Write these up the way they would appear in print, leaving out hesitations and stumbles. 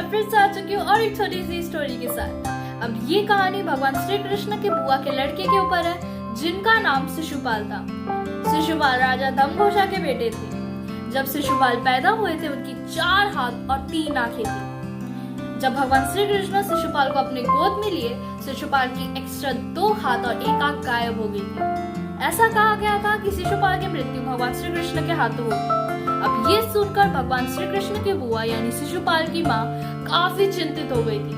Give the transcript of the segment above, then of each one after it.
मैं फिर से आ चुकी हूँ और एक छोटी सी स्टोरी के साथ। अब ये कहानी भगवान श्री कृष्ण के बुआ के लड़के के ऊपर है, जिनका नाम शिशुपाल था। शिशुपाल राजा दम्भोजा के बेटे थे। जब शिशुपाल पैदा हुए थे, उनकी 4 हाथ और 3 आंखें थी। जब भगवान श्री कृष्ण शिशुपाल को अपने गोद में लिए, शिशुपाल की एक्स्ट्रा 2 हाथ और 1 आंख गायब हो गई थी। ऐसा कहा गया था कि शिशुपाल की मृत्यु भगवान श्री कृष्ण के हाथों होगी। अब ये सुनकर भगवान श्री कृष्ण की बुआ यानी शिशुपाल की माँ काफी चिंतित हो गई थी।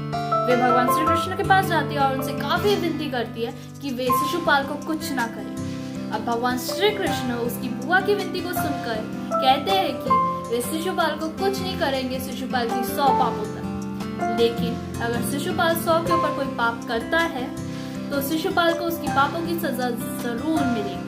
वे भगवान श्री कृष्ण के पास जाती है और उनसे काफी विनती करती है कि वे शिशुपाल को कुछ ना करें। अब भगवान श्री कृष्ण उसकी बुआ की विनती को सुनकर कहते हैं कि वे शिशुपाल को कुछ नहीं करेंगे, शिशुपाल की 100 पापों तक। लेकिन अगर शिशुपाल 100 के ऊपर कोई पाप करता है तो शिशुपाल को उसकी पापों की सजा जरूर मिलेगी।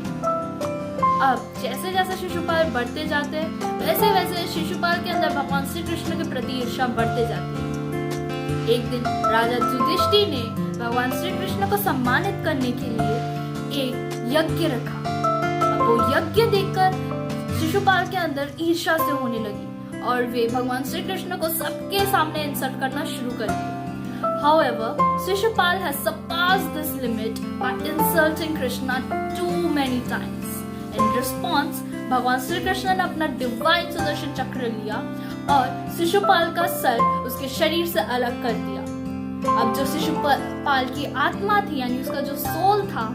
अब जैसे जैसे शिशुपाल बढ़ते जाते हैं, वैसे वैसे शिशुपाल के अंदर भगवान श्री कृष्ण के प्रति ईर्ष्या बढ़ते जाती है। एक दिन राजा युधिष्ठिर ने भगवान श्री कृष्ण को सम्मानित करने के लिए एक यज्ञ रखा। अब वो यज्ञ देखकर शिशुपाल के अंदर ईर्ष्या से होने लगी और वे भगवान श्री कृष्ण को सबके सामने इंसल्ट करना शुरू कर दिया। However, Shishupal has surpassed this limit by insulting Krishna too many times. In response, भगवान श्री कृष्ण ने अपना डिवाइन सुदर्शन चक्र लिया और शिशुपाल का सर उसके शरीर से अलग कर दिया। अब जो शिशुपाल की आत्मा थी यानी उसका जो सोल था,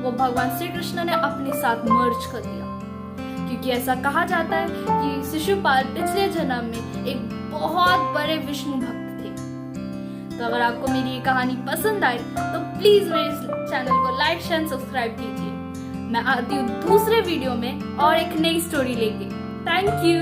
वो भगवान श्री कृष्ण ने अपने साथ मर्ज कर दिया। क्योंकि ऐसा कहा जाता है कि शिशुपाल पिछले जन्म में एक बहुत बड़े विष्णु भक्त थे। तो अगर आपको मेरी ये कहानी पसंद आई तो प्लीज मेरे चैनल को लाइक शेयर सब्सक्राइब कीजिए। मैं आती हूँ दूसरे वीडियो में और एक नई स्टोरी लेके। Thank you.